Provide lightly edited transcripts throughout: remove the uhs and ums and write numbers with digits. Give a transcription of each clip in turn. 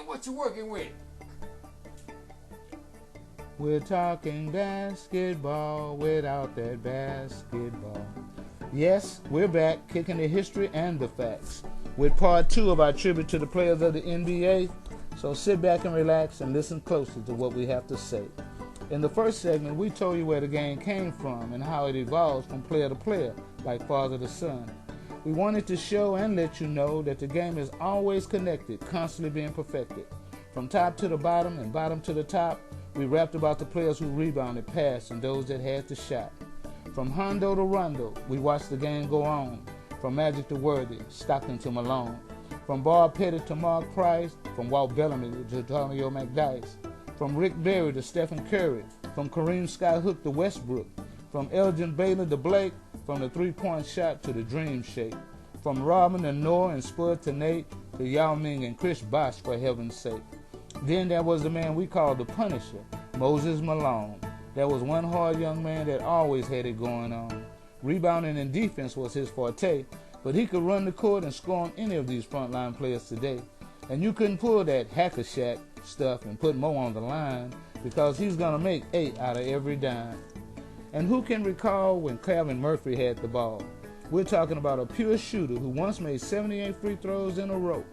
What you working with? We're talking basketball without that basketball. Yes, we're back, kicking the history and the facts, with part 2 of our tribute to the players of the NBA. So sit back and relax and listen closely to what we have to say. In the first segment, we told you where the game came from and how it evolves from player to player, like father to son. We wanted to show and let you know that the game is always connected, constantly being perfected. From top to the bottom and bottom to the top, we rapped about the players who rebounded, passed, and those that had the shot. From Hondo to Rondo, we watched the game go on. From Magic to Worthy, Stockton to Malone. From Bob Pettit to Mark Price, from Walt Bellamy to Antonio McDyess. From Rick Barry to Stephen Curry, from Kareem Skyhook to Westbrook. From Elgin Baylor to Blake, from the three-point shot to the dream shake. From Robin to Noah and Spud to Nate, to Yao Ming and Chris Bosh, for heaven's sake. Then there was the man we called the Punisher, Moses Malone. There was one hard young man that always had it going on. Rebounding and defense was his forte, but he could run the court and score on any of these frontline players today. And you couldn't pull that hacker shack stuff and put Mo on the line, because he's going to make 8 out of every dime. And who can recall when Calvin Murphy had the ball? We're talking about a pure shooter who once made 78 free throws in a row.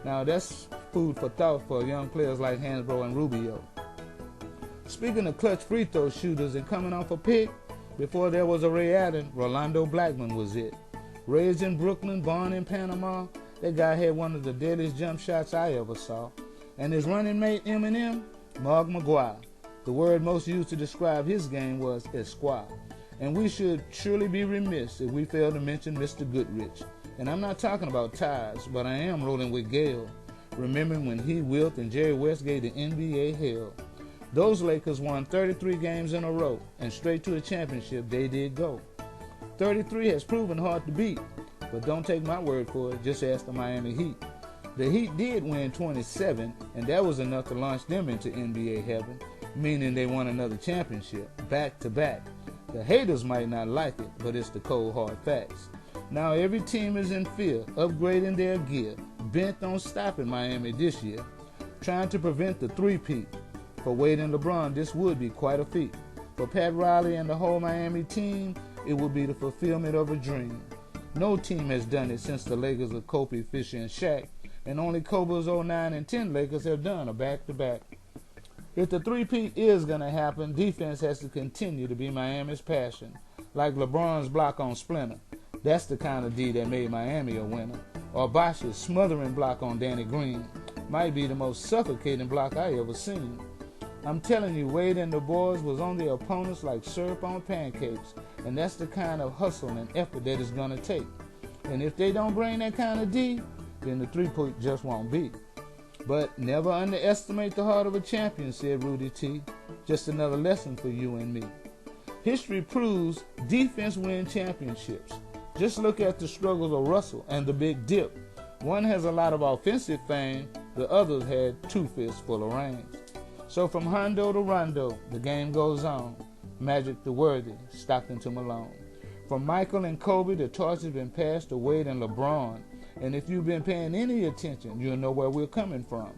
Now that's food for thought for young players like Hansbrough and Rubio. Speaking of clutch free throw shooters and coming off a pick, before there was a Ray Allen, Rolando Blackman was it. Raised in Brooklyn, born in Panama, that guy had one of the deadliest jump shots I ever saw. And his running mate Eminem, Mark McGuire. The word most used to describe his game was esquire. And we should surely be remiss if we fail to mention Mr. Goodrich. And I'm not talking about ties, but I am rolling with Gale, remembering when he, Wilt, and Jerry West gave the NBA hell. Those Lakers won 33 games in a row, and straight to a championship they did go. 33 has proven hard to beat, but don't take my word for it, just ask the Miami Heat. The Heat did win 27, and that was enough to launch them into NBA heaven, meaning they won another championship, back to back. The haters might not like it, but it's the cold hard facts. Now every team is in fear, upgrading their gear, bent on stopping Miami this year, trying to prevent the three-peat. For Wade and LeBron, this would be quite a feat. For Pat Riley and the whole Miami team, it would be the fulfillment of a dream. No team has done it since the Lakers of Kobe, Fisher, and Shaq, and only Kobe's 09 and 10 Lakers have done a back-to-back. If the three-peat is going to happen, defense has to continue to be Miami's passion, like LeBron's block on Splinter. That's the kind of D that made Miami a winner. Or Bosh's smothering block on Danny Green might be the most suffocating block I ever seen. I'm telling you, Wade and the boys was on their opponents like syrup on pancakes, and that's the kind of hustle and effort that it's going to take. And if they don't bring that kind of D, then the three-point just won't be. But never underestimate the heart of a champion, said Rudy T. Just another lesson for you and me. History proves defense wins championships. Just look at the struggles of Russell and the Big Dip. One has a lot of offensive fame, the others had 2 fists full of rings. So from Hondo to Rondo, the game goes on. Magic to Worthy, Stockton to Malone. From Michael and Kobe, the torch has been passed to Wade and LeBron. And if you've been paying any attention, you'll know where we're coming from.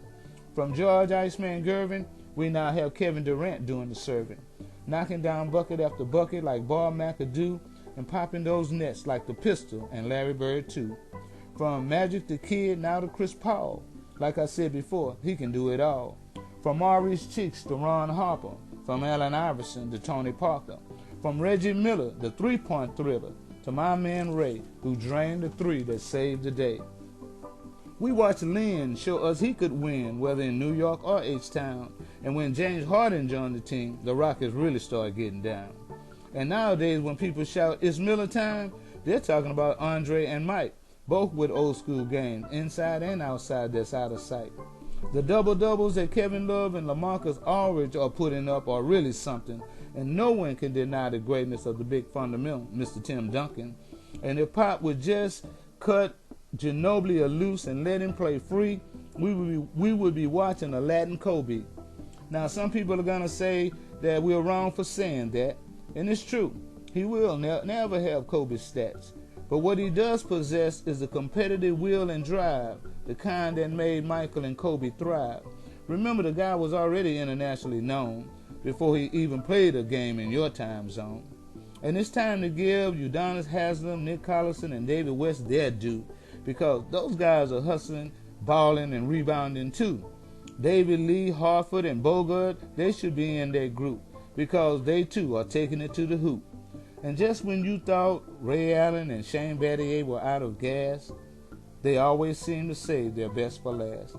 From George Iceman Gervin, we now have Kevin Durant doing the serving, knocking down bucket after bucket like Bob McAdoo, and popping those nets like the Pistol and Larry Bird too. From Magic the Kid now to Chris Paul. Like I said before, he can do it all. From Maurice Cheeks to Ron Harper. From Allen Iverson to Tony Parker. From Reggie Miller, the three-point thriller, to my man Ray, who drained the 3 that saved the day. We watched Lynn show us he could win, whether in New York or H-Town. And when James Harden joined the team, the Rockets really started getting down. And nowadays, when people shout, "It's Miller time," they're talking about Andre and Mike, both with old-school games, inside and outside that's out of sight. The double-doubles that Kevin Love and LaMarcus Aldridge are putting up are really something, and no one can deny the greatness of the big fundamental, Mr. Tim Duncan. And if Pop would just cut Ginobili loose and let him play free, we would be watching a Latin Kobe. Now, some people are going to say that we're wrong for saying that, and it's true. He will never have Kobe's stats. But what he does possess is the competitive will and drive, the kind that made Michael and Kobe thrive. Remember, the guy was already internationally known before he even played a game in your time zone. And it's time to give Udonis Haslem, Nick Collison, and David West their due, because those guys are hustling, balling, and rebounding too. David Lee, Hartford, and Bogart, they should be in their group, because they too are taking it to the hoop. And just when you thought Ray Allen and Shane Battier were out of gas, they always seem to save their best for last.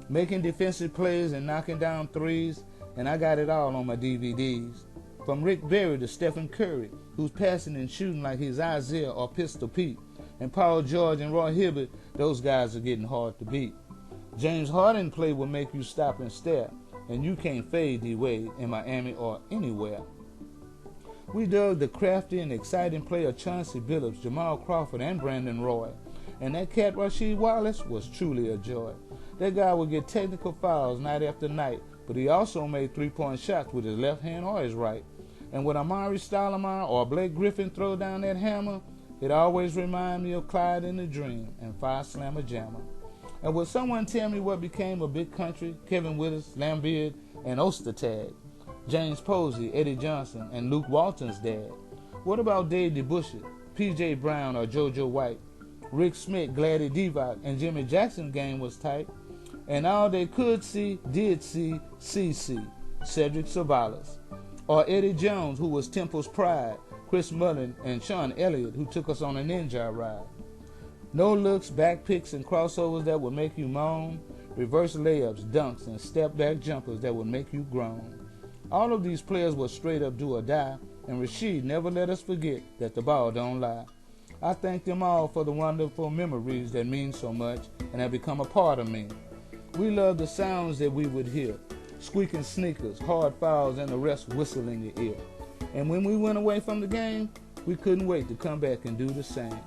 Making defensive plays and knocking down threes, and I got it all on my DVDs. From Rick Barry to Stephen Curry, who's passing and shooting like he's Isaiah or Pistol Pete. And Paul George and Roy Hibbert, those guys are getting hard to beat. James Harden play will make you stop and stare, and you can't fade D-Wade in Miami or anywhere. We dug the crafty and exciting play of Chauncey Billups, Jamal Crawford, and Brandon Roy. And that cat Rasheed Wallace was truly a joy. That guy would get technical fouls night after night, but he also made three-point shots with his left hand or his right. And when Amari Stoudemire or Blake Griffin throw down that hammer, it always reminds me of Clyde in the Dream and Fire Slammer Jammer. And would someone tell me what became of Big Country, Kevin Withers, Lambeard, and Ostertag, James Posey, Eddie Johnson, and Luke Walton's dad? What about Dave DeBusschere, P.J. Brown, or JoJo White? Rick Smith, Gladdy Divac, and Jimmy Jackson's game was tight. And all they could see, did see, CC, Cedric Savalas. Or Eddie Jones, who was Temple's pride, Chris Mullin, and Sean Elliott, who took us on a ninja ride. No looks, back picks, and crossovers that would make you moan, reverse layups, dunks, and step-back jumpers that would make you groan. All of these players were straight up do or die, and Rasheed never let us forget that the ball don't lie. I thank them all for the wonderful memories that mean so much and have become a part of me. We love the sounds that we would hear, squeaking sneakers, hard fouls, and the rest whistling in your ear. And when we went away from the game, we couldn't wait to come back and do the same.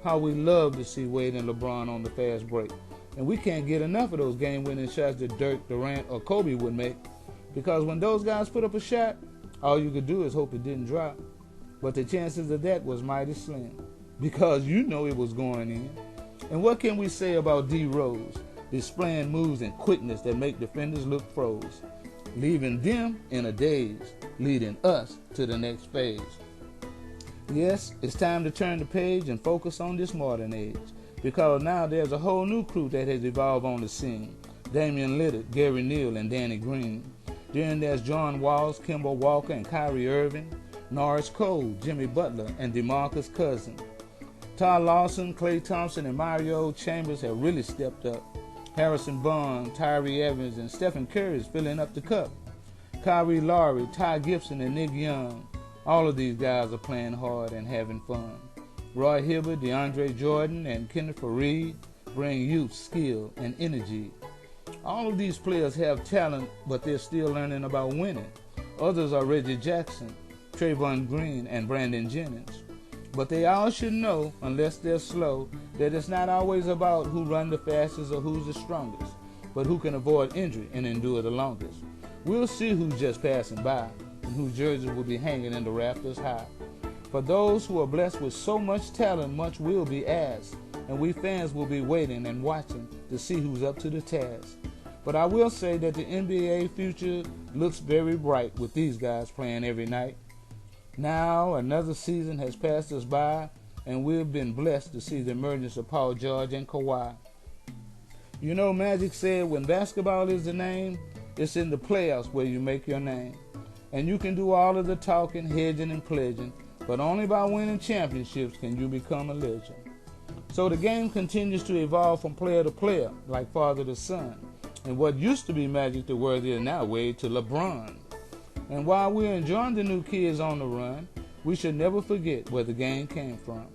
How we love to see Wade and LeBron on the fast break. And we can't get enough of those game-winning shots that Dirk, Durant, or Kobe would make, because when those guys put up a shot, all you could do is hope it didn't drop. But the chances of that was mighty slim, because you know it was going in. And what can we say about D. Rose, displaying moves and quickness that make defenders look froze, leaving them in a daze, leading us to the next phase. Yes, it's time to turn the page and focus on this modern age, because now there's a whole new crew that has evolved on the scene. Damian Lillard, Gary Neal, and Danny Green. Then there's John Walls, Kemba Walker, and Kyrie Irving, Norris Cole, Jimmy Butler, and DeMarcus Cousins. Todd Lawson, Klay Thompson, and Mario Chambers have really stepped up. Harrison Barnes, Tyree Evans, and Stephen Curry is filling up the cup. Kyrie Lowry, Ty Gibson, and Nick Young. All of these guys are playing hard and having fun. Roy Hibbert, DeAndre Jordan, and Kenneth Faried bring youth, skill, and energy. All of these players have talent, but they're still learning about winning. Others are Reggie Jackson, Trayvon Green, and Brandon Jennings. But they all should know, unless they're slow, that it's not always about who runs the fastest or who's the strongest, but who can avoid injury and endure the longest. We'll see who's just passing by and whose jerseys will be hanging in the rafters high. For those who are blessed with so much talent, much will be asked, and we fans will be waiting and watching to see who's up to the task. But I will say that the NBA future looks very bright with these guys playing every night. Now another season has passed us by, and we've been blessed to see the emergence of Paul George and Kawhi. You know, Magic said when basketball is the name, it's in the playoffs where you make your name. And you can do all of the talking, hedging, and pledging, but only by winning championships can you become a legend. So the game continues to evolve from player to player, like father to son. And what used to be Magic the Worthy is now Wade to LeBron. And while we're enjoying the new kids on the run, we should never forget where the game came from.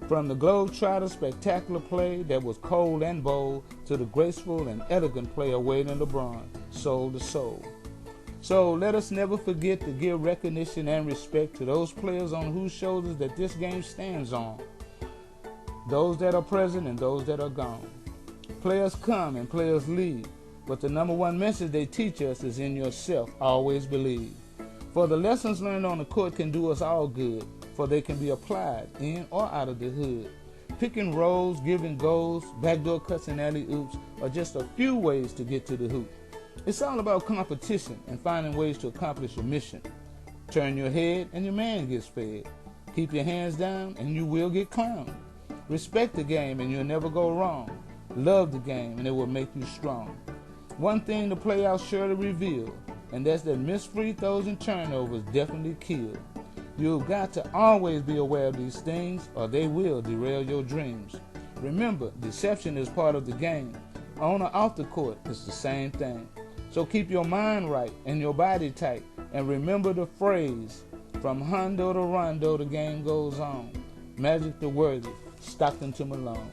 From the Globetrotter spectacular play that was cold and bold to the graceful and elegant play of Wade and LeBron, soul to soul. So let us never forget to give recognition and respect to those players on whose shoulders that this game stands on. Those that are present and those that are gone. Players come and players leave, but the number one message they teach us is in yourself, always believe. For the lessons learned on the court can do us all good, for they can be applied in or out of the hood. Pick and rolls, giving goals, backdoor cuts and alley-oops are just a few ways to get to the hoop. It's all about competition and finding ways to accomplish your mission. Turn your head and your man gets fed. Keep your hands down and you will get clowned. Respect the game and you'll never go wrong. Love the game and it will make you strong. One thing the playoffs surely reveal, and that's that missed free throws and turnovers definitely kill. You've got to always be aware of these things or they will derail your dreams. Remember, deception is part of the game. On or off the court, it's the same thing. So keep your mind right and your body tight, and remember the phrase, from Hondo to Rondo the game goes on. Magic to Worthy, Stockton to Malone.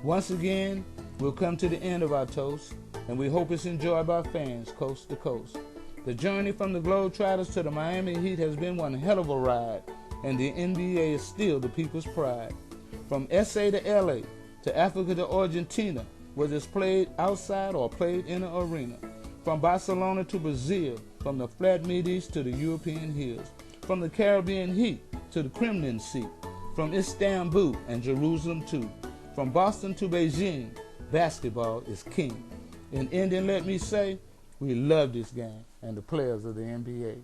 Once again, we'll come to the end of our toast, and we hope it's enjoyed by fans coast to coast. The journey from the Globetrotters to the Miami Heat has been one hell of a ride, and the NBA is still the people's pride. From SA to LA, to Africa to Argentina, whether it's played outside or played in an arena. From Barcelona to Brazil, from the flat Mideast to the European hills, from the Caribbean heat to the Kremlin seat, from Istanbul and Jerusalem too, from Boston to Beijing, basketball is king. In ending, let me say, we love this game and the players of the NBA.